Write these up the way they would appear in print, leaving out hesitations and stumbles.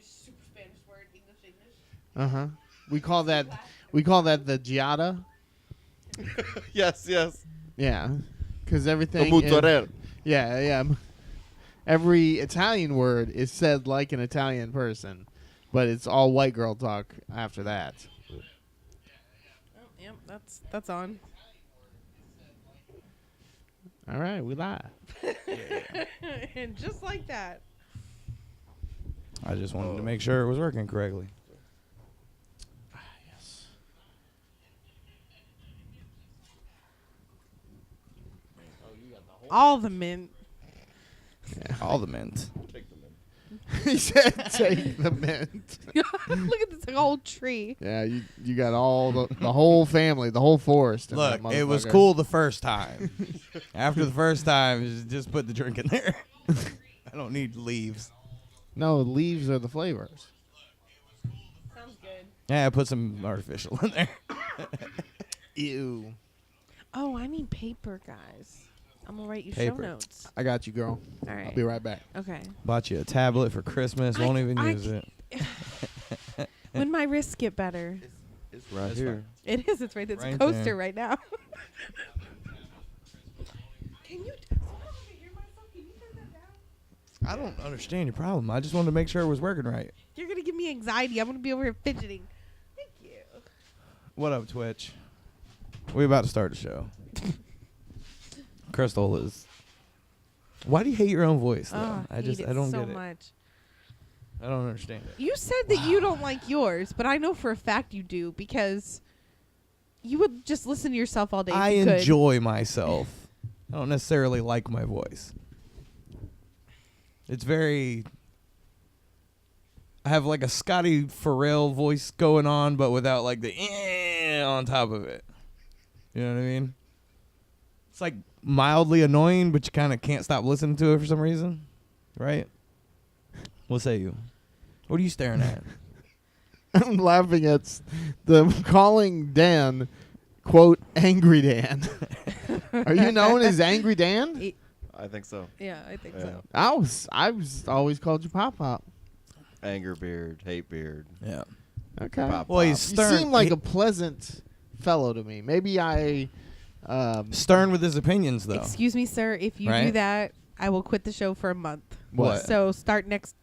a super Spanish word, English. Uh-huh. We call that the giada. Yes. Yeah. Because everything The mozzarella. Yeah. Every Italian word is said like an Italian person, but it's all white girl talk after that. Oh, yep, that's on. All right, we live. And just like that. I just wanted to make sure it was working correctly. Yes. All the mint. Yeah. All the mint. He said take the mint. Look at this whole tree. Yeah, you got all the whole family, the whole forest. in Look, that it was motherfucker. cool the first time. After the first time, just put the drink in there. I don't need leaves. No, leaves are the flavors. Sounds good. Yeah, put some artificial in there. Ew. Oh, I need paper, guys. I'm going to write you Paper. show notes. I got you, girl. All right. I'll be right back. Okay. Bought you a tablet for Christmas. Won't even use it. When my wrists get better. It's right That's here. It is. It's right there. It's Right a coaster there. right now. Can you turn that down? I don't understand your problem. I just wanted to make sure it was working right. You're going to give me anxiety. I'm going to be over here fidgeting. Thank you. What up, Twitch? We about to start the show. Crystal is. Why do you hate your own voice, though? Oh, I don't so get it. much. I don't understand it. You said that you don't like yours, but I know for a fact you do because you would just listen to yourself all day. I if you could. enjoy myself. I don't necessarily like my voice. It's very. I have like a Scotty Farrell voice going on, but without like the on top of it. You know what I mean? It's like mildly annoying, but you kind of can't stop listening to it for some reason, right? What say you? What are you staring at? I'm laughing at the calling Dan, quote, Angry Dan. Are you known as Angry Dan? I think so. Yeah, I think Yeah. so. I was always called you Pop Pop. Anger beard, hate beard. Yeah. Okay. Pop Well, Pop. he's You stern. seem like a pleasant fellow to me. Maybe I. Stern with his opinions, though. Excuse me, sir. If you do Right? that, I will quit the show for a month. What? So start next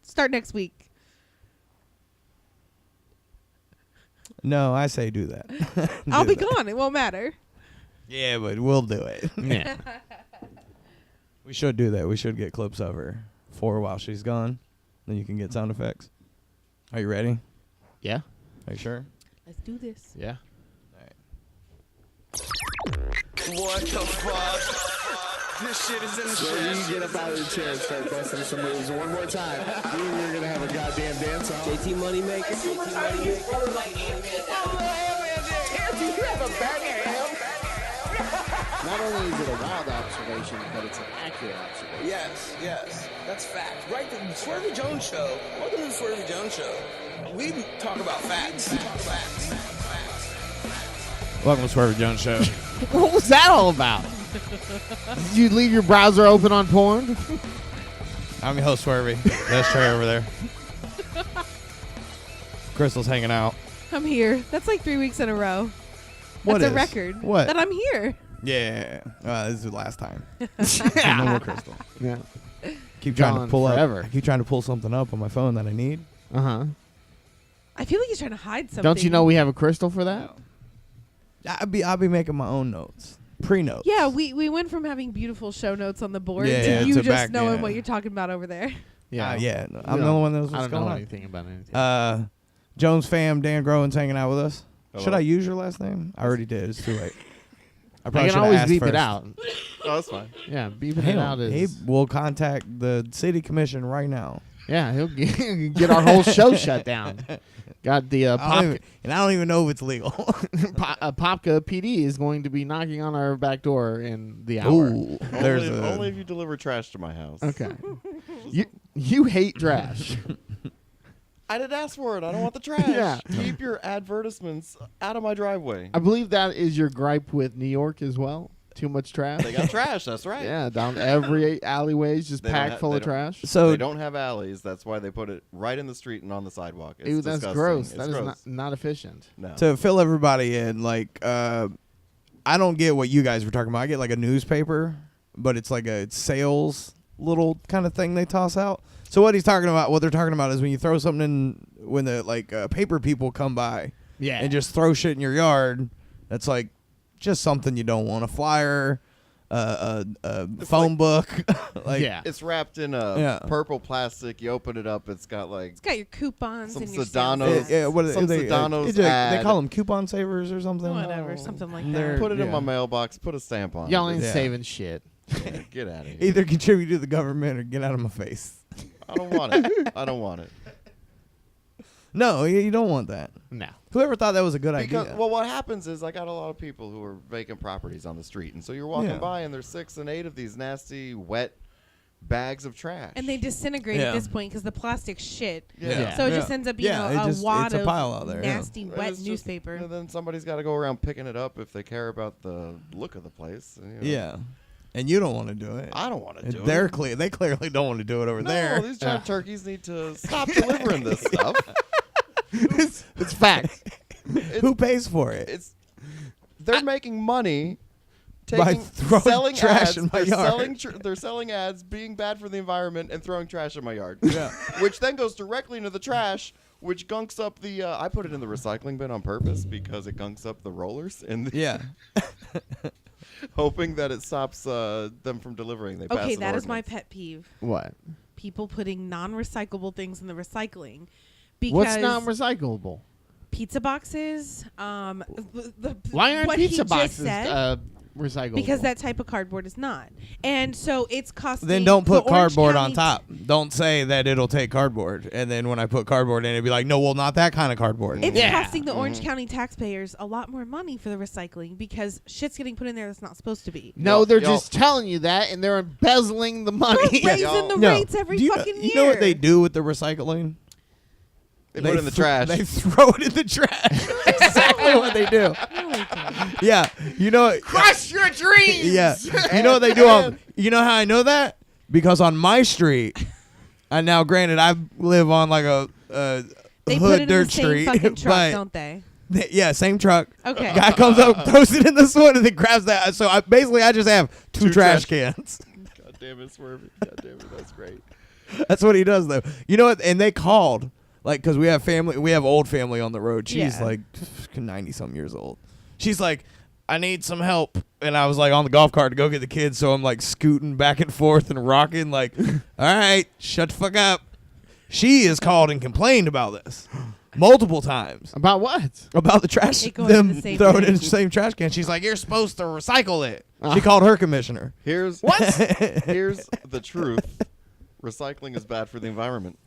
week. No, I say do that. I'll Do be that. gone. It won't matter. Yeah, but we'll do it. Yeah. We should do that. We should get clips of her for while she's gone. Then you can get sound effects. Are you ready? Yeah. Are you sure? Let's do this. Yeah. What the fuck? This shit is in the shit. You get up out of the chair and start busting some moves one more time. We're gonna have a goddamn dance off. JT Moneymaker. JT You have a bang ham. Not only is it a wild observation, but it's an accurate observation. Yes. That's fact. Right? The Swervey Jones Show. Welcome to the Swervey Jones Show. We talk about facts. Welcome to Swervey Jones Show. What was that all about? Did you leave your browser open on porn? I'm your host, Swervey. That's Trey over there. Crystal's hanging out. I'm here. That's like 3 weeks in a row. What That's is? a record. What? That I'm here. Yeah. This is the last time. Yeah. No more Crystal. Yeah. Keep trying Gone to pull forever. up. I keep trying to pull something up on my phone that I need. Uh-huh. I feel like he's trying to hide something. Don't you know we have a crystal for that? I'll be making my own notes. Pre-notes. Yeah, we went from having beautiful show notes on the board Yeah, to you to just back- knowing yeah. what you're talking about over there. Yeah. No, We I'm the don't- only one that knows I what's don't going know on. anything about anything. Jones fam, Dan Groen's hanging out with us. Hello. Should I use your last name? I already did. It's too late. I I probably can should always asked beep first. it out. Oh, that's fine. Yeah, beeping Hang it on. out is. He will contact the city commission right now. Yeah, he'll get our whole show shut down. Got the I don't even know if it's legal. Popka PD is going to be knocking on our back door in the hour. Ooh, there's Only if you deliver trash to my house. Okay. you hate trash. I didn't ask for it. I don't want the trash. Yeah. Keep your advertisements out of my driveway. I believe that is your gripe with New York as well. too much trash. They got trash. That's right. Yeah, down every alleyway is just They don't packed ha- full they of don't- trash. So they don't have alleys. That's why they put it right in the street and on the sidewalk. It's Ew, that's disgusting. gross. It's That is gross. not efficient. No. to fill everybody in, like, I don't get what you guys were talking about. I get like a newspaper, but it's like a sales little kind of thing they toss out. So what they're talking about is when you throw something in, when the paper people come by, Yeah. and just throw shit in your yard. That's like just something you don't want. A flyer, a phone book, like yeah. It's wrapped in a Yeah. purple plastic. You open it up. It's got like It's got your coupons Some and your Sedano's- sales ads. Yeah, what are Some they? Sedano's They ad. call them coupon savers or something. Whatever, something like They're- that. put it in yeah. my mailbox. Put a stamp on Y'all it. ain't Yeah. saving shit. Get out of here. Either contribute to the government or get out of my face. I don't want it. I don't want it. No, you don't want that. No. Whoever thought that was a good Because idea? well, what happens is I got a lot of people who are vacant properties on the street, and so you're walking Yeah. by and there's 6 and 8 of these nasty, wet bags of trash. And they disintegrate Yeah. at this point because the plastic's shit. Yeah. So it Yeah. just ends up being Yeah, a it's wad a of pile out there, yeah. nasty, And wet it's just- newspaper. and then somebody's got to go around picking it up if they care about the look of the place. And, you know, Yeah, and you don't want to do it. I don't want to do They're it. They clearly don't want to do it over No, there. these giant turkeys need to stop delivering this stuff. It's fact. Who pays for it? They're making money By throwing selling trash ads. in my they're yard. They're selling ads being bad for the environment and throwing trash in my yard. Yeah. Which then goes directly into the trash, which gunks up the. I put it in the recycling bin on purpose because it gunks up the rollers, and Yeah. hoping that it stops them from delivering. They pass Okay, an that is my ordinance. pet peeve. What? People putting non-recyclable things in the recycling. Because What's not recyclable? pizza boxes, Why aren't what pizza he just boxes said, recyclable? because that type of cardboard is not. And so it's costing. Then don't the put Orange cardboard on County top. Don't say that it'll take cardboard, and then when I put cardboard in, it'd be like, no, well, not that kind of cardboard. It's Yeah. costing the Orange County taxpayers a lot more money for the recycling because shit's getting put in there that's not supposed to be. No, Y'all- they're y'all- just telling you that, and they're embezzling the money. They're raising y'all- the No. rates every Do you fucking know, year. You know what they do with the recycling? They put it in the trash. They throw it in the trash. Exactly what they do. No, they don't. Yeah, you know. Crush your dreams. Yeah, you know what they do. You know how I know that? Because on my street, and now granted, I live on like a They hood put it in dirt the same street, fucking truck, but don't they? yeah, same truck. Okay. Guy comes up, throws it in this one, and then grabs that. So I just have two trash cans. God damn it, Swervey. God damn it, that's great. That's what he does, though. You know what? And they called, like, because we have old family on the road. She's Yeah. like 90-something years old. She's like, I need some help. And I was like on the golf cart to go get the kids, so I'm like scooting back and forth and rocking, like, all right, shut the fuck up. She has called and complained about this multiple times. About what? About the trash, It going in them the same throwing it bin. in the same trash can. She's like, you're supposed to recycle it. She called her commissioner. Here's Here's the truth. Recycling is bad for the environment.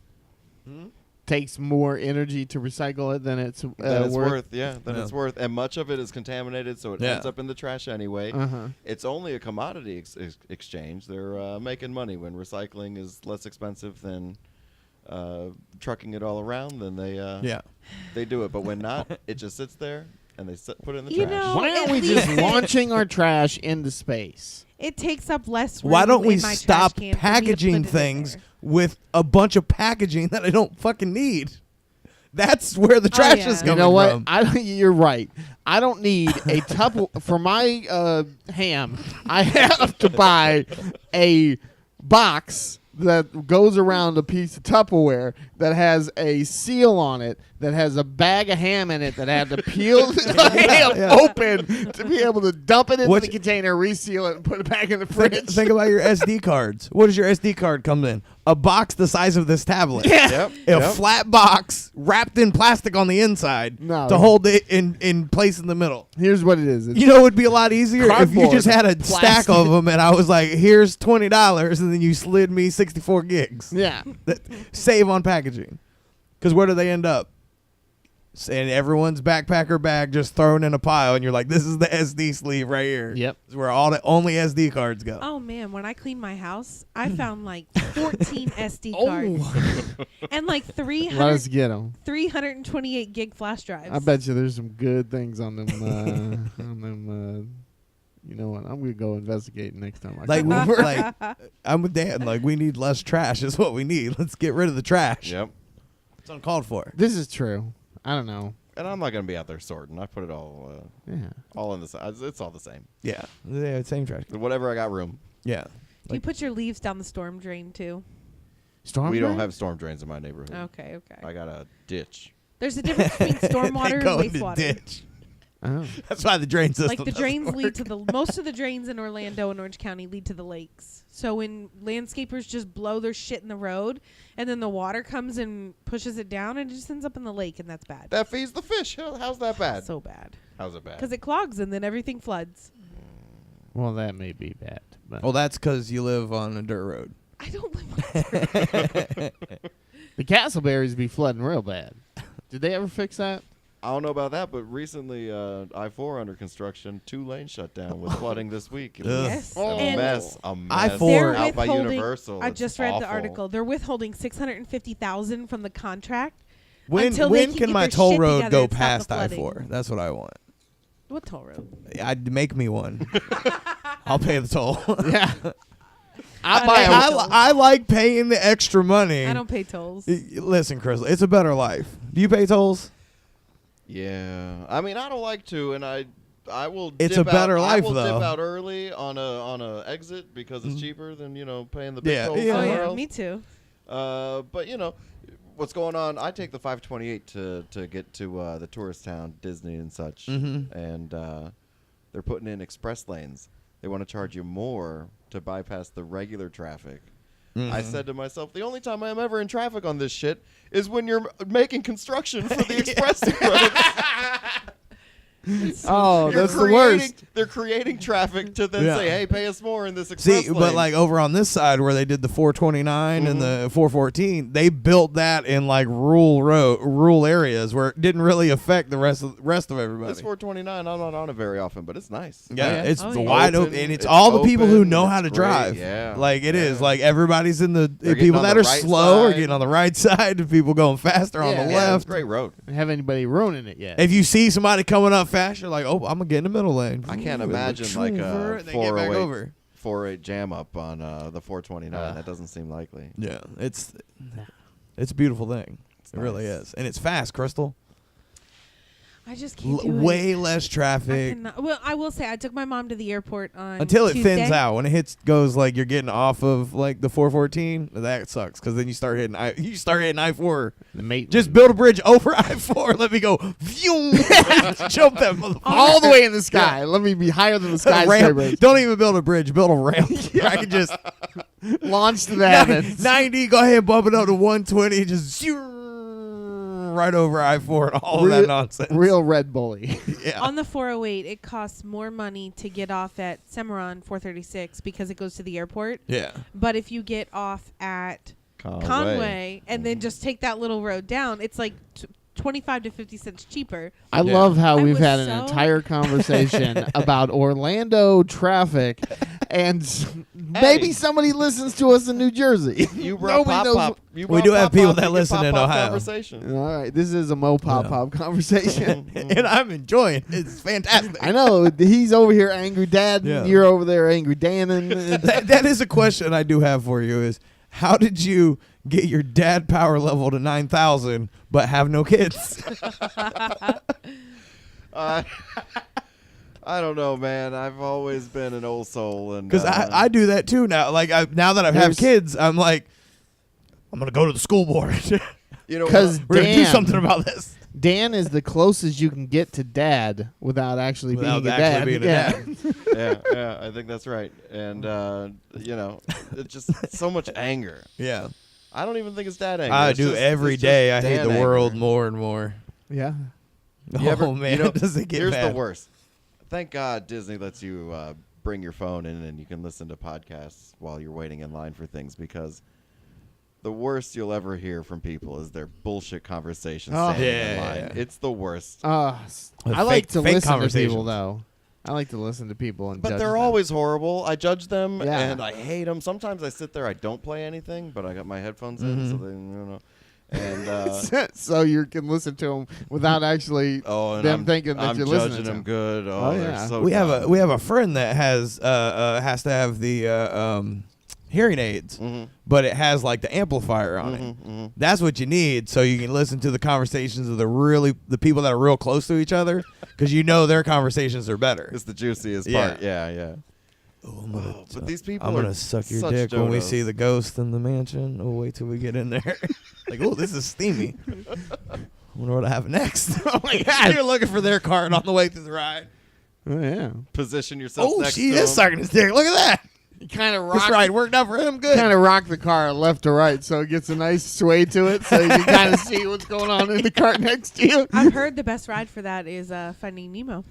Takes more energy to recycle it than it's Than it's worth. worth, yeah, than Yeah. it's worth, and much of it is contaminated, so it Yeah. ends up in the trash anyway. Uh-huh. It's only a commodity exchange. They're making money when recycling is less expensive than trucking it all around. Then they do it, but when not, it just sits there and they put it in the You trash. know, Why aren't at we just least- launching our trash into space? It takes up less room Why don't we in my stop trash can for me to packaging put it in things there. with a bunch of packaging that I don't fucking need? That's where the trash yeah. is You coming You know what? from. You're right. I don't need a Tupperware for my ham. I have to buy a box that goes around a piece of Tupperware that has a seal on it, that has a bag of ham in it, that I had to peel the ham open to be able to dump it into What the you- container, reseal it, and put it back in the fridge. Think about your SD cards. What does your SD card come in? A box the size of this tablet. Yep. A yep. flat box wrapped in plastic on the inside No. to hold it in place in the middle. Here's what it is. It's You know, it would be a lot easier if you Cardboard, just had a stack plastic. of them and I was like, here's $20, and then you slid me 64 gigs. yeah. Save on packaging. Because where do they end up? And everyone's backpacker bag just thrown in a pile, and you're like, this is the SD sleeve right here. Yep. This is where all the only SD cards go. Oh man, when I cleaned my house, I found like 14 SD Oh. cards and like Let us get them. 328 gig flash drives. I bet you there's some good things on them You know what? I'm gonna go investigate next time. Like, I'm with Dan. Like, we need less trash. Is what we need. Let's get rid of the trash. Yep. It's uncalled for. This is true. I don't know. And I'm not gonna be out there sorting. I put it all in the. It's all the same. Yeah. Same trash. Whatever I got room. Yeah. Do you put your leaves down the storm drain too? Storm We drain? don't have storm drains in my neighborhood. Okay. I got a ditch. There's a difference between stormwater and Go in the wastewater. ditch. Oh. That's why the drain system Like the drains doesn't lead to work. the most of the drains in Orlando and Orange County lead to the lakes. So when landscapers just blow their shit in the road and then the water comes and pushes it down and it just ends up in the lake, and that's bad. That feeds the fish. How's that bad? So bad. How's it bad? Because it clogs and then everything floods. Well, that may be bad. But Well, that's because you live on a dirt road. I don't live on a the Castleberries be flooding real bad. Did they ever fix that? I don't know about that, but recently I-4 under construction, 2 lanes shut down with flooding this week. It was Yes. a And mess. I-4 they're out by withholding- Universal. I It's just read the awful. article. They're withholding $650,000 from the contract. When Until they can can get my their toll shit road together go and stop the past flooding. I-4? That's what I want. What toll road? I'd make me one. I'll pay the toll. Yeah. I like paying the extra money. I don't pay tolls. Listen, Chris, it's a better life. Do you pay tolls? Yeah, I mean I don't like to, and I will. It's dip a better out, life, I will though. dip out early on a exit because it's cheaper than paying the big Yeah, toll yeah. Oh somewhere yeah, else. me too. But what's going on? I take the 528 to get to the tourist town, Disney and such, and they're putting in express lanes. They want to charge you more to bypass the regular traffic. I said to myself, the only time I'm ever in traffic on this shit is when you're making construction for the express road. Oh, You're that's the worst. They're creating traffic to then Yeah. say, hey, pay us more in this express See, lane. but like over on this side where they did the 429 and the 414, they built that in like rural areas where it didn't really affect the rest of everybody. This 429, I'm not on it very often, but it's nice. Yeah, it's Oh, yeah. wide Open, open, and it's it's all the people who open, know it's how to great, drive. yeah, like it is. yeah. Like everybody's in the They're people getting that on are the right slow are side. getting on the right side, and people going faster on Yeah. the Yeah, left. it's a great road. Have anybody ruining it yet? If you see somebody coming up fast, you're like, oh, I'm gonna get in the middle lane. I can't imagine like a They get back 408 over. 408 jam up on the 429. That doesn't seem likely. Yeah, it's a beautiful thing. It really nice. is, and it's fast, Crystal. I just can't do it. Way less I traffic. cannot. Well, I will say I took my mom to the airport on Until it Tuesday. thins out. When it goes like you're getting off of like the 414, that sucks because then you start hitting I-4. The mate Just build a bridge over I-4. Let me go. Vroom, jump that motherfucker. all the way in the sky. Let me be higher than the skyscraper. Ramp. Don't even build a bridge. Build a ramp. I can just Launch to the heavens. 90. Go ahead, bump it up to 120. Just zoom right over I-4 and all of that nonsense. Real Red Bully. Yeah. On the 408, it costs more money to get off at Cimarron 436 because it goes to the airport. Yeah. But if you get off at Conway and then just take that little road down, it's like 25 to 50 cents cheaper. I love how I we've was had an so- entire conversation about Orlando traffic, and maybe somebody listens to us in New Jersey. You brought Nobody Pop knows Pop. We do have people that You get listen Pop in Pop Ohio. Conversation. All right, this is a Mo Pop Pop conversation. And I'm enjoying it. It's fantastic. I know he's over here angry dad, Yeah. and you're over there angry Dan, and that is a question I do have for you is how did you get your dad power level to 9,000 but have no kids? I don't know, man. I've always been an old soul, and Because I do that too now. Like now that I've had There's- kids, I'm like, I'm going to go to the school board. you know, 'cause We're going to do Dan- something about this. Dan is the closest you can get to dad without actually Without being a actually dad. being a dad. yeah, I think that's right. And it's just so much anger. Yeah. I don't even think it's dad anger. I It's do just- every it's day. just I hate Dan the anger. world more and more. Yeah. You ever- Oh, man. you know, Does it get here's bad? the worst. Thank God Disney lets you bring your phone in and you can listen to podcasts while you're waiting in line for things, because the worst you'll ever hear from people is their bullshit conversations Oh. standing in Yeah. line. It's the worst. I With like to fake listen to conversations. people though. I like to listen to people and But judge they're them. always horrible. I judge them Yeah. and I hate them. Sometimes I sit there, I don't play anything, but I got my headphones in, so they, And so you can listen to them without actually and them I'm, thinking that I'm you're judging listening to them good. Oh, yeah. they're so we have dumb. a friend that has to have the hearing aids, but it has like the amplifier on it. That's what you need, so you can listen to the conversations of the people that are real close to each other, because their conversations are better. It's the juiciest Yeah. part. Yeah. But these people I'm are gonna suck your such dick when we dodos. see the ghost in the mansion. Oh, wait till we get in there. Like, oh, this is steamy. Wonder what I have next. Oh my God! You're looking for their card on the way through the ride. Oh, yeah. Position yourself Oh, next she to is them. sucking his dick. Look at that. You kind of This ride worked out for him good. Kind of rock the car left to right so it gets a nice sway to it so you can kind of see what's going on in the car next to you. I've heard the best ride for that is Finding Nemo.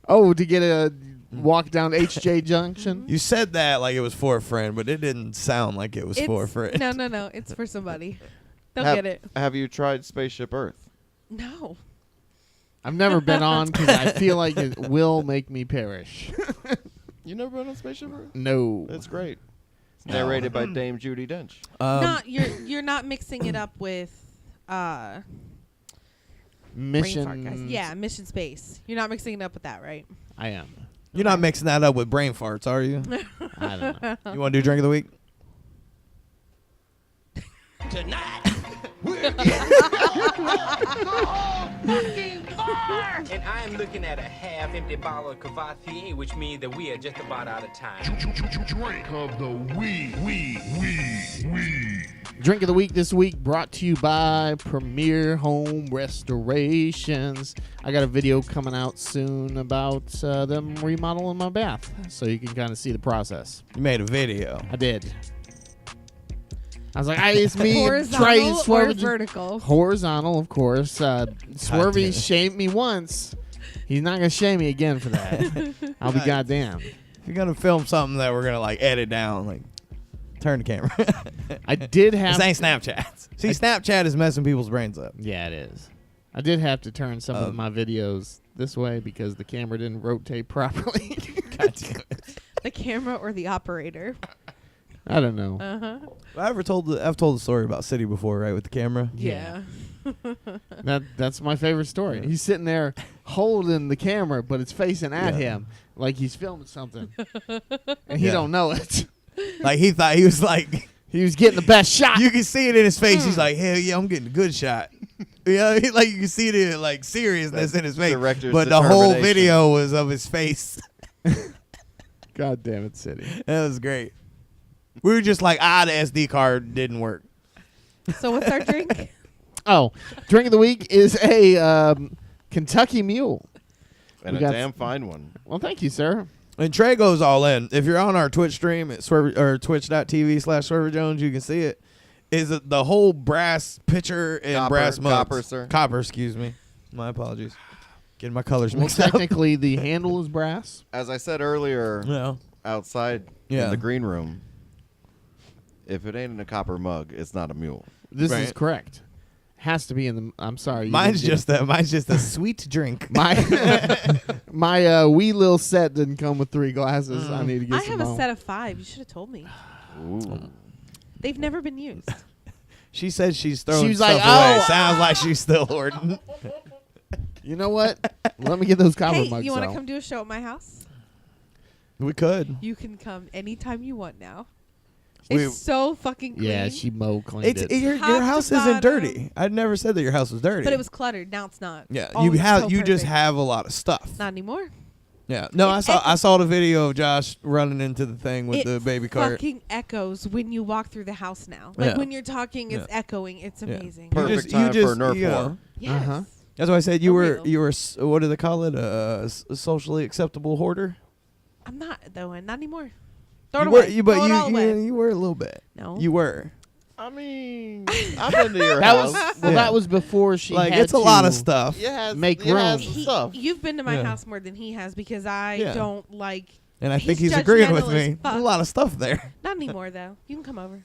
Oh, to get a walk down HJ Junction? You said that like it was for a friend, but it didn't sound like it was for a friend. No. It's for somebody. They'll have, get it. Have you tried Spaceship Earth? No. I've never been on because I feel like it will make me perish. You never been on Spaceship Earth? No. It's great. It's narrated by Dame Judi Dench. Not you're not mixing it up with Mission. Brain fart, guys. Yeah, Mission Space. You're not mixing it up with that, right? I am. You're not mixing that up with brain farts, are you? I don't know. You want to do drink of the week? Tonight, we're and I am looking at a half-empty bottle of Cavassier, which means that we are just about out of time. Drink of the week. Drink of the week this week brought to you by Premier Home Restorations. I got a video coming out soon about them remodeling my bath, so you can kind of see the process. You made a video. I did. I was like, it's me, Horizontal Trey, or Swervey. vertical? Horizontal, of course. Swervey it. shamed me once. He's not going to shame me again for that. I'll be goddamn. If you're gonna film something that we're gonna like edit down, like turn the camera. I did have This ain't Snapchat. See, Snapchat is messing people's brains up. Yeah, it is. I did have to turn some of my videos this way because the camera didn't rotate properly. God damn it. The camera or the operator? I don't know. I've told the story about City before, right, with the camera. Yeah. That's my favorite story. He's sitting there holding the camera, but it's facing at him like he's filming something, and he don't know it. Like he thought he was like He was getting the best shot. you can see it in his face. He's like, hell yeah, I'm getting a good shot. Like you can see it in like seriousness in his face. Director's But the whole determination. video was of his face. God damn it, City. That was great. We were just like, the SD card didn't work. So what's our drink? Oh, drink of the week is a Kentucky Mule. And We a got damn fine one. Well, thank you, sir. And Trey goes all in. If you're on our Twitch stream at twitch.tv/Swervey Jones, you can see it. Is the whole brass pitcher and Copper, brass mugs. copper, sir. Copper, excuse me. My apologies. Getting my colors Well, mixed up. technically, the handle is brass. As I said earlier, Yeah. outside Yeah. in the green room, if it ain't in a copper mug, it's not a mule. This is Right. correct. Has to be in the. I'm sorry. you Mine's didn't just a sweet drink. my my wee little set didn't come with 3 glasses. I need to get I some have a home. set of 5. You should have told me. Ooh. They've never been used. She said she's throwing She was stuff like, away. "Oh." Sounds like she's still hoarding. You know what? Let me get those copper Hey, mugs you want to out. come do a show at my house? We could. You can come anytime you want now. We- It's so fucking clean. Yeah, she cleaned it. Your Top to house isn't bottom. dirty. I'd never said that your house was dirty. But it was cluttered. Now it's not. Yeah, Oh, you it's have so you just perfect. have a lot of stuff. Not anymore. Yeah. No, It I saw the video of Josh running into the thing with It the baby cart. fucking echoes when you walk through the house now. Like Yeah. when you're talking, it's Yeah. echoing. It's Yeah. amazing. Perfect time for Nerf you know, war. Yes. Uh-huh. That's why I said For real. you were what do they call it? A socially acceptable hoarder. I'm not though, and not anymore. Throw it You were, away. Throw it all away. you were a little bit. No. You were. I mean, I've been to your That house. was well. Yeah. That was before she Like had it's a lot of to- stuff. Make it has room. some stuff. You've been to my Yeah. house more than he has because I Yeah. don't like. And I think He's he's agreeing with judgmental me. as There's a fuck. lot of stuff there. Not anymore though. You can come over,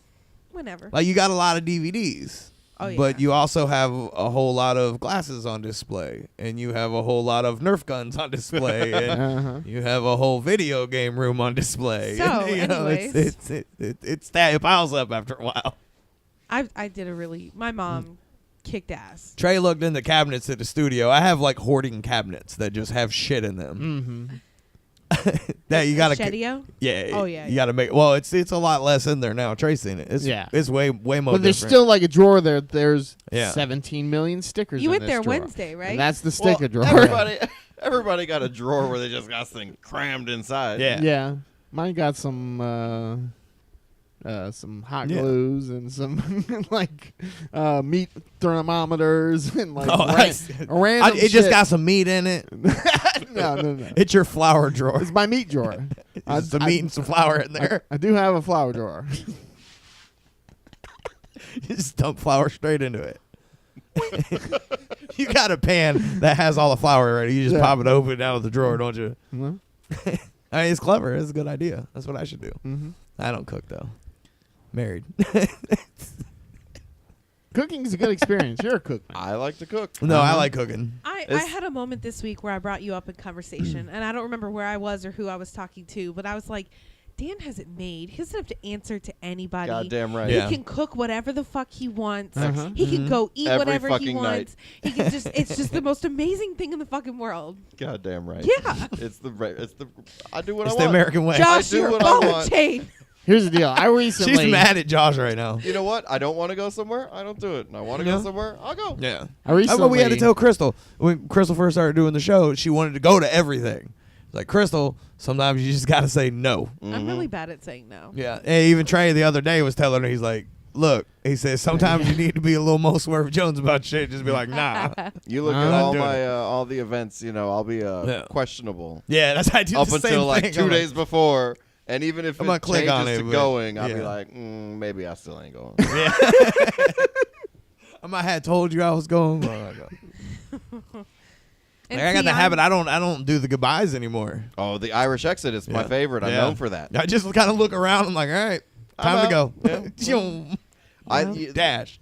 whenever. Like you got a lot of DVDs. Oh, yeah. But you also have a whole lot of glasses on display, and you have a whole lot of Nerf guns on display, and Uh-huh. you have a whole video game room on display. So, And, you know, anyways. it piles up after a while. I did a really. My mom kicked ass. Trey looked in the cabinets at the studio. I have like hoarding cabinets that just have shit in them. Mm-hmm. That you gotta, Shedio? yeah. Oh, yeah, you gotta make. Well, it's a lot less in there now. Trey's seen it. It's way more. But there's different. still like a drawer there. There's Yeah. 17 million stickers. You in went this there drawer. Wednesday, right? And that's the sticker drawer. Everybody got a drawer where they just got things crammed inside. Yeah. Yeah, mine got some hot glues and some like meat thermometers and like random it just got some meat in it. no. It's your flour drawer. It's my meat drawer. It's some meat and some flour in there. I do have a flour drawer. You just dump flour straight into it. You got a pan that has all the flour ready. You just pop it open out of the drawer, don't you? Mhm. I mean, it's clever. It's a good idea. That's what I should do. Mm-hmm. I don't cook though. Married. Cooking is a good experience. You're a cook. I like to cook. No, I like cooking. I had a moment this week where I brought you up in conversation, and I don't remember where I was or who I was talking to, but I was like, Dan has it made. He doesn't have to answer to anybody. Goddamn right. Yeah. He can cook whatever the fuck he wants. Uh-huh. He can go eat Every whatever he fucking night. wants. He can it's just the most amazing thing in the fucking world. Goddamn right. Yeah. I do what It's I the want. American way. Josh, do you're a what I bone want. chain. Here's the deal. I recently She's mad at Josh right now. You know what? I don't want to go somewhere. I don't do it. And I want to go somewhere. I'll go. Yeah. I recently That's what we had to tell Crystal. When Crystal first started doing the show, she wanted to go to everything. It's like, Crystal, sometimes you just got to say no. I'm really bad at saying no. Yeah. And even Trey the other day was telling her, he's like, look, he says, sometimes you need to be a little more Swervey Jones about shit. Just be like, nah. You look I'm at not all doing my all the events. I'll be questionable Yeah, that's how I do up the same until like thing. 2 I'm days before. And even if I'm gonna it click on changes it, to but- going, I'll yeah. be like, maybe I still ain't going. Yeah. I might have told you I was going. But And I got see, the I'm- habit. I don't do the goodbyes anymore. Oh, the Irish exit is my Yeah. favorite. I'm Yeah. known for that. I just kind of look around. I'm like, all right, time I'm to out. go. Yeah. Dash.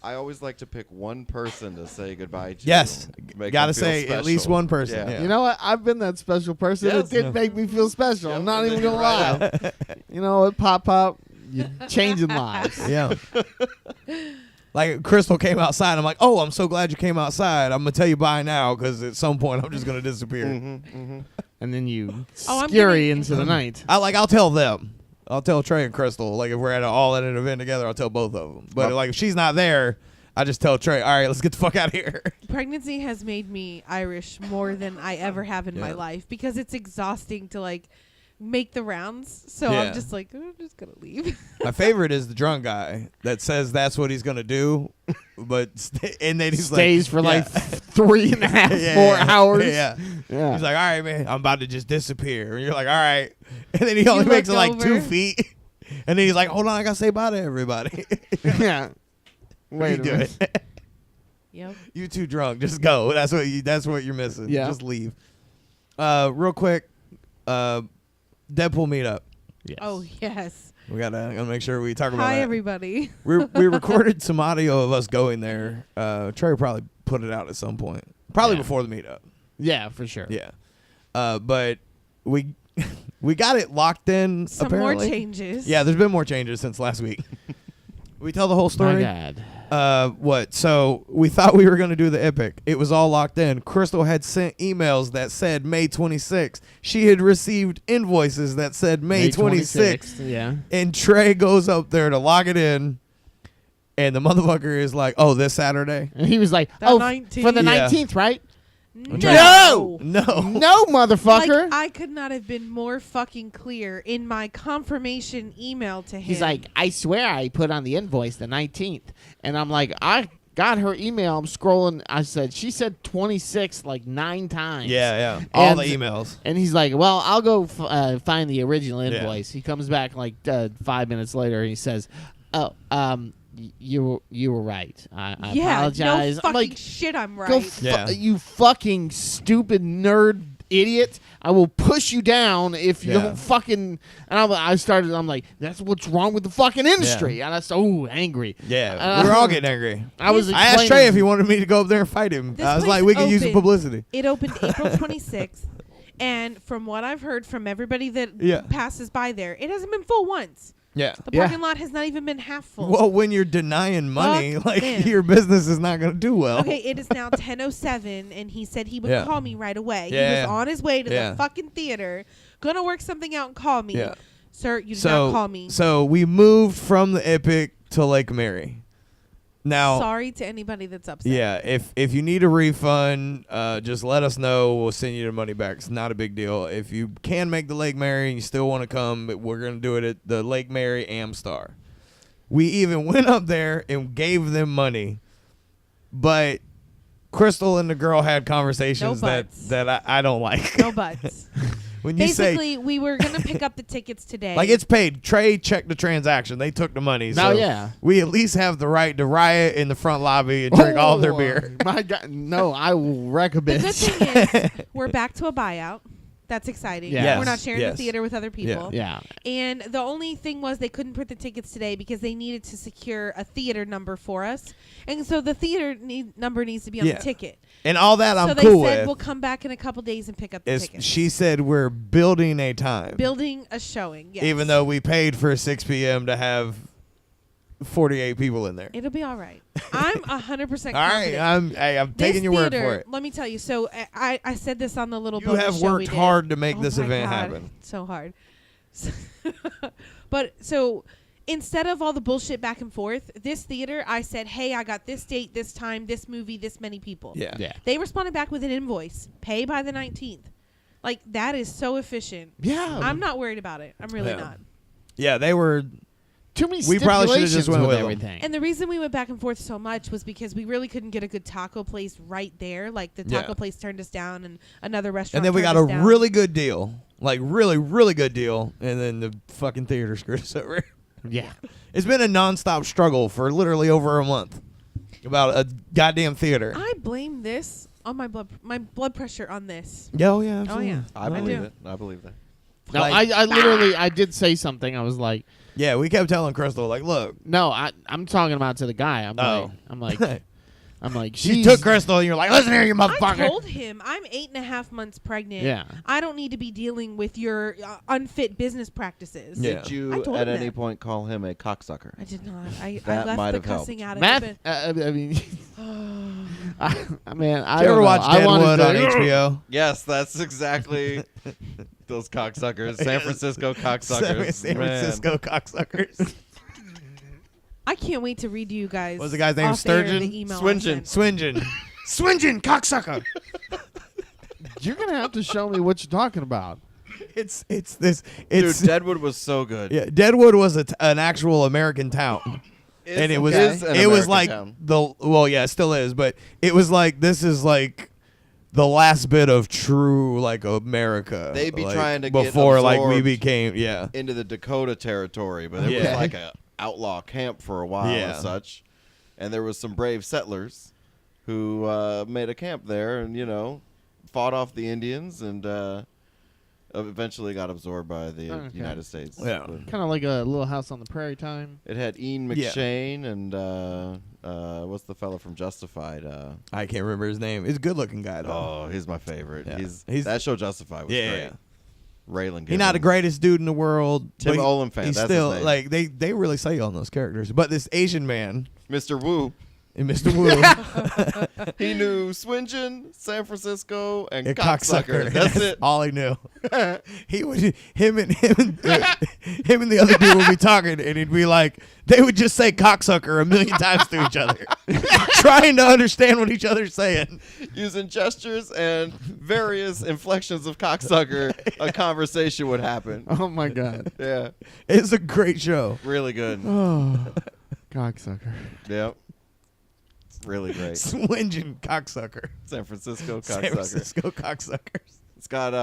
I always like to pick one person to say goodbye to. Yes. Make Gotta them feel say at least special. one person. Yeah. Yeah. You know what? I've been that special person. Yes. It did Yeah. make me feel special. Yep, I'm not and even then gonna you're right lie. You know what? Pop. You're changing lives. Yeah. Like Crystal came outside. I'm like, oh, I'm so glad you came outside. I'm gonna tell you bye now because at some point I'm just gonna disappear. And then you I'm scurry getting- into the night. I'll tell them. I'll tell Trey and Crystal. Like if we're all at an event together, I'll tell both of them. But like if she's not there, I just tell Trey, all right, let's get the fuck out of here. Pregnancy has made me Irish more than I ever have in my Yeah. life because it's exhausting to like make the rounds. So Yeah. I'm just like, I'm just gonna leave. My favorite is the drunk guy that says that's what he's gonna do, but and then he's Stays for like 3.5 more more hours. Yeah. Yeah. He's like, all right, man, I'm about to just disappear. And you're like, all right. And then he only look makes it like over. 2 feet. And then he's like, hold on, I gotta say bye to everybody. Yeah. Wait a You do minute. it. Yep. You too drunk. Just go. That's what you're missing. Yeah. Just leave. Real quick, Deadpool meetup. Yes. Oh yes. We gotta make sure we talk about Hi that. everybody. We recorded some audio of us going there. Trey will probably put it out at some point. Probably before the meetup. Yeah, for sure. Yeah. But we got it locked in. Some apparently. more changes. Yeah, there's been more changes since last week. We tell the whole My story. God. What? So we thought we were going to do the Epic. It was all locked in. Crystal had sent emails that said May 26th. She had received invoices that said May 26th. Yeah. And Trey goes up there to log it in. And the motherfucker is like, oh, this Saturday? And he was like, The oh, 19th. for the Yeah. 19th, right? No. No. No, motherfucker. Like, I could not have been more fucking clear in my confirmation email to him. He's like, I swear I put on the invoice the 19th. And I'm like, I got her email. I'm scrolling. she said 26 like 9 times. Yeah. All And- the emails. And he's like, well, I'll go find the original Yeah. invoice. He comes back like 5 minutes later and he says, oh, you were right. I apologize. No I'm fucking like, shit, I'm go right. Yeah. you fucking stupid nerd idiot. I will push you down if you Yeah. don't fucking. And I'm like, that's what's wrong with the fucking industry. And I was so angry. Yeah. We were all getting angry. I was I asked Trey explaining- if he wanted me to go up there and fight him. This I was place like, we can use the opened- publicity. It opened April 26th. And from what I've heard from everybody that Yeah. passes by there, it hasn't been full once. Yeah. The parking lot has not even been half full. Well, when you're denying money, Fuck like them. your business is not going to do well. Okay, it is now 10:07, and he said he would Yeah. call me right away. Yeah. He was on his way to Yeah. the fucking theater, gonna work something out and call me. Yeah. Sir, you did not call me. So we moved from the Epic to Lake Mary. Now, Sorry to anybody that's upset. yeah, if you need a refund, just let us know. We'll send you the money back. It's not a big deal. If you can make the Lake Mary and you still want to come, we're going to do it at the Lake Mary Amstar. We even went up there and gave them money, but Crystal and the girl had conversations No that buts. I don't like. No buts. When you Basically, we were gonna pick up the tickets today. like it's paid, Trey checked the transaction. They took the money. No, So yeah. we at least have the right to riot in the front lobby and drink all their beer. My God, no, I will wreck a The good bitch. thing is we're back to a buyout. That's exciting. Yes. We're not sharing Yes. the theater with other people. Yeah. And the only thing was they couldn't print the tickets today because they needed to secure a theater number for us. And so the theater number needs to be on Yeah. the ticket. And all that I'm so they cool said with. we'll come back in a couple days and pick up the Is tickets. she said we're building a time, Building a showing, yes. even though we paid for 6 p.m. to have 48 people in there. It'll be all right. I'm 100% All right, confident. I'm This taking your word theater, for it. Let me tell you. So I said this on the little You bonus have show we worked did. hard to make Oh this my event God, happen. So hard. But so instead of all the bullshit back and forth, this theater, I said, hey, I got this date, this time, this movie, this many people. Yeah. Yeah. They responded back with an invoice. Pay by the 19th. Like, that is so efficient. Yeah. I'm not worried about it. I'm really Yeah. not. Yeah, they were. Too many We probably should've stipulations just went with with 'em. everything. And the reason we went back and forth so much was because we really couldn't get a good taco place right there. Like, the taco Yeah. place turned us down, and another restaurant And then we got turned a us down. really good deal. Like, really, really good deal. And then the fucking theater screwed us over. Yeah. It's been a nonstop struggle for literally over a month about a goddamn theater. I blame this on my blood pressure on this. Yeah, yeah, Oh, absolutely. yeah. I I believe do. it. I believe that. No, Like- I literally, I did say something. I was like, Yeah, we kept telling Crystal, like, look. no, I'm talking about to the guy. I'm like, She she's- took Crystal, and you're like, listen here, you I motherfucker. told him I'm 8.5 months pregnant. Yeah. I don't need to be dealing with your unfit business practices. Yeah. Did I you told at him any that. point call him a cocksucker? I did not. I That left might the have helped. cussing out of Math. it. I mean, man, I Did you ever don't watch know. I wanted Deadwood on to- HBO? Yes, that's exactly those cocksuckers. San Francisco cocksuckers. San Man. Francisco cocksuckers. I can't wait to read you guys. What's the guy's name? off air Sturgeon? the email I Swingen. sent. Swingen. Swingen, cocksucker. You're gonna have to show me what you're talking about. It's Dude, Deadwood was so good. yeah. Deadwood was an actual American town, and it was is an it was American like town. it still is, but it was like this is like the last bit of true like America. They'd be like, trying to get before like we absorbed became into the Dakota territory, but it was Yeah. like a outlaw camp for a while Yeah. and such. And there was some brave settlers who made a camp there, and fought off the Indians, and eventually got absorbed by the Okay. United States. Yeah. But Kind of like a Little House on the Prairie time. it had Ian Yeah. McShane and what's the fella from Justified? I can't remember his name. He's a good looking guy though. Oh, he's my favorite. Yeah. He's that show Justified was Yeah, great. yeah. Raylan. He's not the Gibbons. greatest dude in the world. Tim but Oliphant, He's that's his still name. like they really sell you on those characters. But this Asian man Mr. Wu. and Mr. Wu, He knew Swingen, San Francisco, and a cocksucker. That's it. all he knew. He would him and the other dude would be talking, and he'd be like, they would just say cocksucker a million times to each other, trying to understand what each other's saying. Using gestures and various inflections of cocksucker, a conversation would happen. Oh my God. Yeah, It's a great show. really good. Oh, cocksucker. Yep, really great. Swingen cocksucker. San Francisco San cocksucker. Francisco cocksuckers. It's got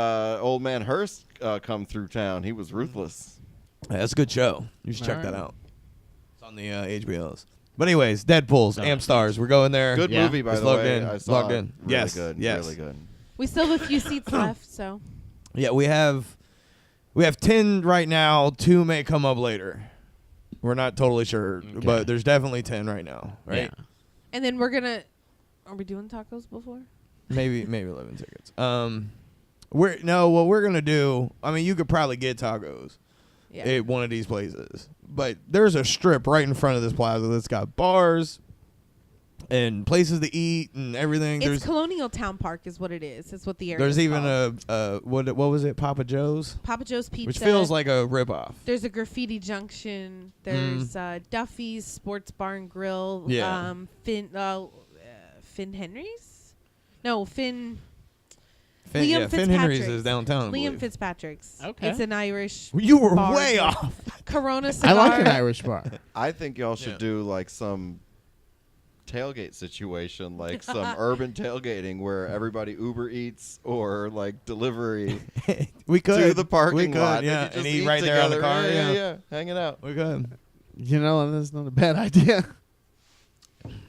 old man Hearst come through town. He was ruthless. That's a good show. You should check All that right. out. It's on the HBOs. But anyways, Deadpool's Amp Stars. We're going there. Good Yeah. movie, by It's the logged way. in. I It's saw logged it. in. Really Yes, good. yes. Really good. We still have a few seats left, so Yeah, we have 10 right now. 2 may come up later. We're not totally sure, but there's definitely 10 right now, right? Yeah. and then we're gonna. Are we doing tacos before? Maybe 11 tickets. What we're gonna do. I mean, you could probably get tacos, at one of these places. But there's a strip right in front of this plaza that's got bars and places to eat and everything. It's Colonial Town Park is what it is. It's what the area. There's is even called. what was it? Papa Joe's. Papa Joe's Pizza, which feels like a ripoff. There's a Graffiti Junction. There's Duffy's Sports Bar and Grill. Yeah. Finn Henry's. No, Finn. Finn Henry's is downtown. Liam Fitzpatrick's. Okay. It's an Irish. You were bar. way off. Corona cigar. I like an Irish bar. I think y'all should do like some tailgate situation, like some urban tailgating where everybody Uber eats or like delivery We could to the parking lot. Yeah, and and eat right there on the car. Yeah, hanging out. We could. You know, that's not a bad idea.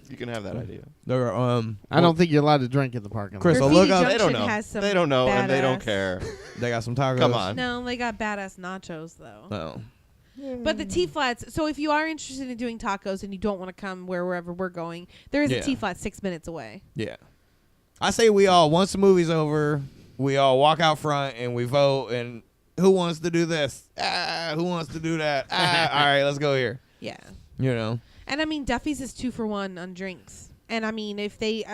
You can have that idea. There are, I don't think you're allowed to drink in the parking lot. Chris, I'll Graffiti look up. They don't Junction know. has some They don't know, and they don't badass- care. They got some tacos. Come on. No, they got badass nachos though. No. But the T-Flats, so if you are interested in doing tacos and you don't want to come wherever we're going, there is a T-Flat 6 minutes away. Yeah. I say we all, once the movie's over, we all walk out front and we vote. And who wants to do this? Who wants to do that? All right, let's go here. Yeah. You know. And I mean, Duffy's is 2 for 1 on drinks. And I mean, if they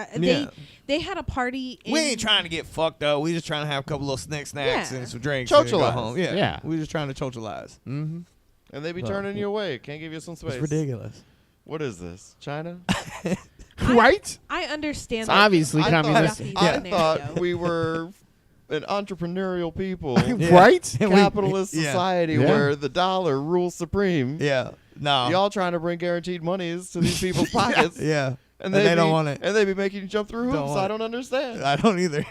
they had a party. We ain't trying to get fucked up. We just trying to have a couple little snacks Yeah. and some drinks. And then go Socialize. home. Yeah. We just trying to socialize. Mm-hmm. And they be turning you away. Can't give you some space. It's ridiculous. What is this? China? Right? I understand. It's that obviously I communistic. Duffy's I scenario. thought we were an entrepreneurial people. Right? Capitalist Yeah. society Yeah. where the dollar rules supreme. Yeah. No. Y'all trying to bring guaranteed monies to these people's pockets. Yeah. And they be, don't want it. And they be making you jump through Don't hoops. want I it. don't understand. I don't either.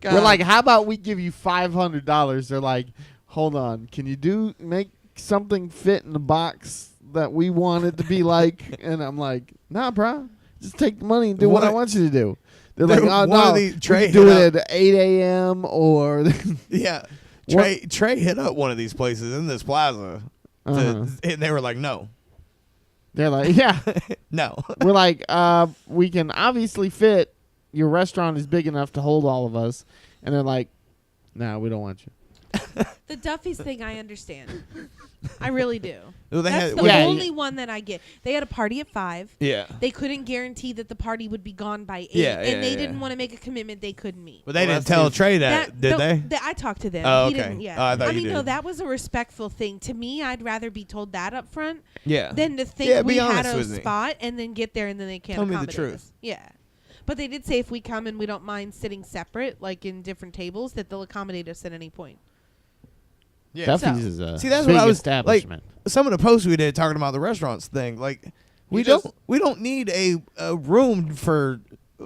God. We're like, how about we give you $500? They're like, hold on, can you make something fit in the box that we want it to be like? And I'm like, nah, bro, just take the money and do what I want you to do. They're like, oh no, we can do it at 8 a.m. or Yeah. Trey hit up one of these places in this plaza, and they were like, no. They're like, yeah, no. We're like, we can obviously fit. Your restaurant is big enough to hold all of us. And they're like, no, we don't want you. The Duffy's thing, I understand. I really do. Well, That's the only one that I get. They had a party at 5. Yeah. They couldn't guarantee that the party would be gone by 8. Yeah, and they didn't want to make a commitment they couldn't meet. But they didn't tell Trey that, did they? I talked to them. Oh, He okay. didn't, yeah. Oh, I thought you mean, no, did. that was a respectful thing. To me, I'd rather be told that up front Yeah. than to think Yeah, we be had honest a with me. spot and then get there and then they can't Tell me the accommodate truth. us. Yeah. But they did say if we come and we don't mind sitting separate, like in different tables, that they'll accommodate us at any point. Yeah. Duffy's is a See, that's big what I was establishment. like. Some of the posts we did talking about the restaurants thing, like we don't need a room for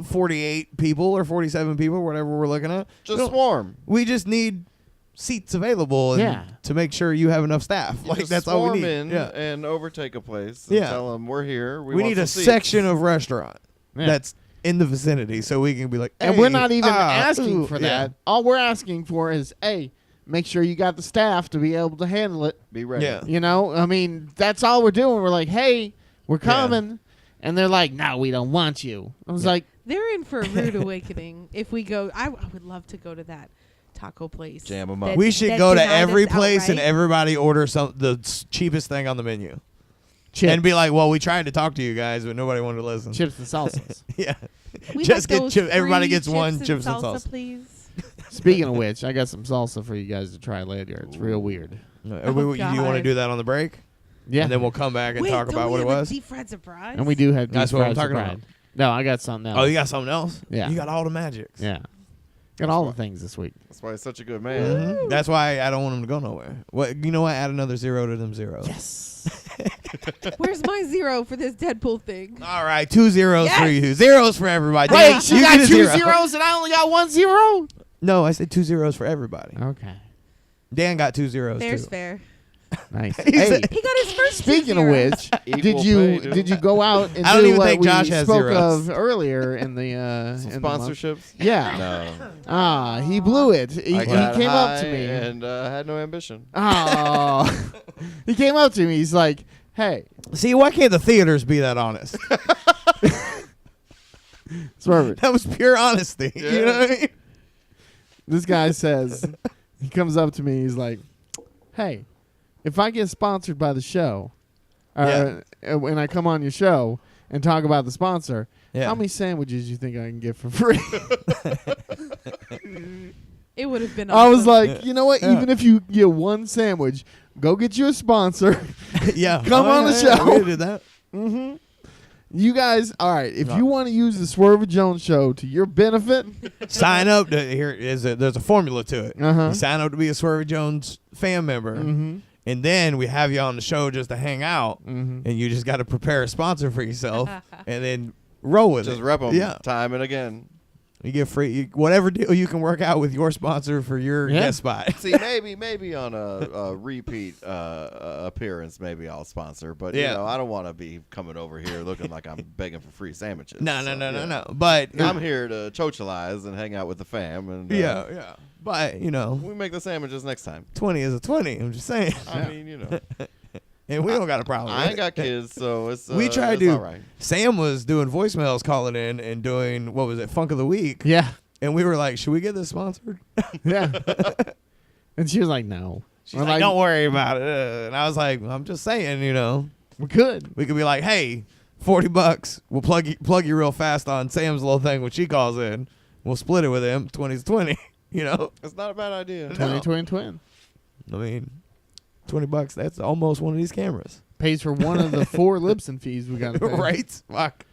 48 people or 47 people, whatever we're looking at. Just swarm. We just need seats available and to make sure you have enough staff. You Like just that's all we swarm need. in Yeah. and overtake a place. And tell them we're here. We We want need a some seats. section of restaurant Yeah. that's in the vicinity so we can be like, And hey, we're not even asking ooh, for yeah. that. All we're asking for is, hey, make sure you got the staff to be able to handle it. Be ready. Yeah. You know, I mean, that's all we're doing. We're like, hey, we're coming. And they're like, no, we don't want you. I was like, They're in for a rude awakening if we go. I would love to go to that taco place. Jam 'em up. We should that go to denied every us place and outright. everybody order the cheapest thing on the menu. chips. And be like, well, we tried to talk to you guys, but nobody wanted to listen. Chips and salsas. Yeah. We'd Just like get those chips. Everybody free gets one chips and salsa, salsa. please. Speaking of which, I got some salsa for you guys to try later. It's real weird. Do you want to God. do that on the break? Yeah. And then we'll come back and Wait, talk don't about we what it have a was. deep fried surprise. And we do have That's deep what I'm fried talking surprise. about. No, I got something else. Oh, you got something else? Yeah. You got all the magics. Yeah. Got all the things this week. That's why he's such a good man. Mhm. That's why I don't want him to go nowhere. What? You know what? Add another 0 to them zeros. Yes. Where's my 0 for this Deadpool thing? All right, 2 zeros Yes. for you. Zeros for everybody. Wait, Dan, she you got get a 2 zero. zeros and I only got 1 0? No, I said 2 zeros for everybody. Okay. Dan got 2 zeros There's too. fair. Nice. He Hey, said- He got his first. speaking of 2 which, Equal did pay, you go out and I don't do even what think we Josh has spoke zeros. of earlier in the Some in the month? sponsorships? Yeah. No. He blew it. He I got came up to high me. and had no ambition. Oh. He came up to me. He's like, "Hey, See, why can't the theaters be that honest? Swervey." That was pure honesty. Yeah. You know what I mean? This guy says, he comes up to me. He's like, "Hey, if I get sponsored by the show, when I come on your show and talk about the sponsor, how many sandwiches do you think I can get for free? It would have been I was awesome. like, you know what? Even if you get one sandwich, go get you a sponsor. Come on the show. We did that. Mm-hmm. You guys, all right, if you want to use the Swervey Jones show to your benefit, sign up. There's a formula to it. Uh-huh. You sign up to be a Swervey Jones fan member, and then we have you on the show just to hang out, and you just got to prepare a sponsor for yourself, and then roll with it. Just rep them time and again. You get free whatever deal you can work out with your sponsor for your guest spot. See, maybe on a repeat appearance, maybe I'll sponsor. But you know, I don't want to be coming over here looking like I'm begging for free sandwiches. No. But I'm here to socialize and hang out with the fam. And yeah. But you know, we make the sandwiches next time. 20 is a 20. I'm just saying. I mean, you know. And we don't got a problem. I ain't got kids, so it's we tried to. all right. Sam was doing voicemails, calling in, and doing what was it, Funk of the Week? Yeah. And we were like, "Should we get this sponsored?" Yeah. And she was like, "No." She's like, "Don't worry about it." And I was like, "I'm just saying, you know, we could be like, hey, $40. We'll plug you real fast on Sam's little thing when she calls in. We'll split it with him. 20's 20. You know, it's not a bad idea. 20 twin. I mean. $20, that's almost one of these cameras. Pays for one of the 4 Libsyn fees we got to pay. Right? Fuck.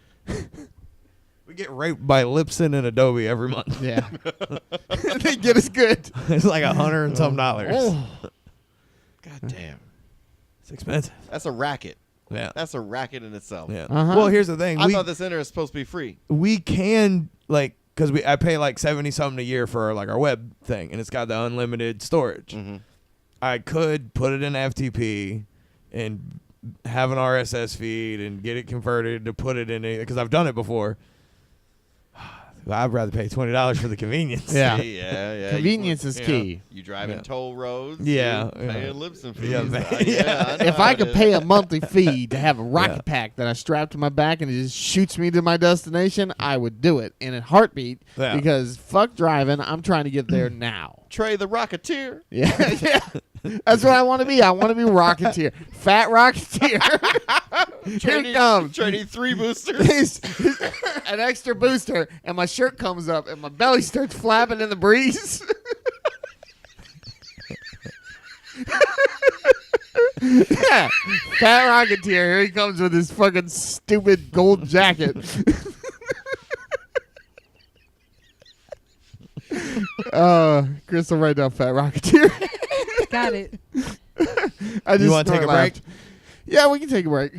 We get raped by Libsyn and Adobe every month. Yeah. They get us good. It's like $100 and some dollars. Oh. God damn. It's expensive. That's a racket. Yeah. That's a racket in itself. Yeah. Well, here's the thing. I thought this internet is supposed to be free. We can, like, because I pay like $70-something a year for like our web thing, and it's got the unlimited storage. Mm-hmm. I could put it in FTP and have an RSS feed and get it converted to put it in it because I've done it before. I'd rather pay $20 for the convenience. Yeah. Yeah. Convenience is key. You drive in toll roads. Yeah. Paying Libsyn fees. If I could pay a monthly fee to have a rocket pack that I strap to my back and it just shoots me to my destination, I would do it in a heartbeat because fuck driving. I'm trying to get there now. Trey the Rocketeer. Yeah. That's what I want to be. I want to be Rocketeer. Fat Rocketeer. Here it comes. Trey 3 boosters. An extra booster, and my shirt comes up, and my belly starts flapping in the breeze. Yeah. Fat Rocketeer. Here he comes with his fucking stupid gold jacket. Chris will write down Fat Rocketeer. Got it. I just you want to take a break? Yeah, we can take a break.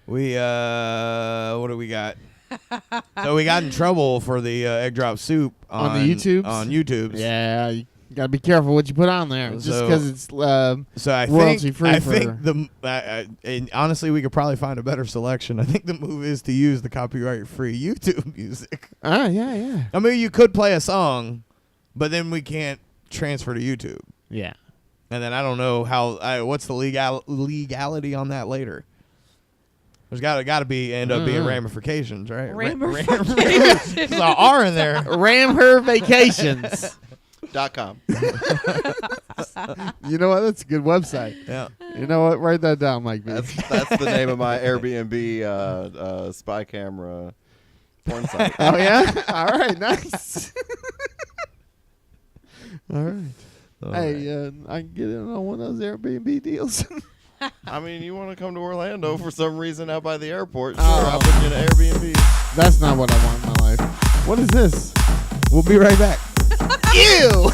We what do we got? So we got in trouble for the egg drop soup on the YouTubes. On YouTube. Yeah, you gotta be careful what you put on there, just because it's so I royalty free. I think and honestly, we could probably find a better selection. I think the move is to use the copyright-free YouTube music. Yeah. I mean, you could play a song, but then we can't transfer to YouTube. Yeah. And then I don't know how. What's the legality on that later? There's got to be end up being ramifications, right? Ramifications. There's an R in there. Ram her vacations. .com. You know what? That's a good website. Yeah. You know what? Write that down, Mike B. That's the name of my Airbnb spy camera porn site. Oh yeah. All right. Nice. All right. Hey, I can get in on one of those Airbnb deals. I mean, you want to come to Orlando for some reason out by the airport? Sure, I'll put you in an Airbnb. That's not what I want in my life. What is this? We'll be right back. Ew.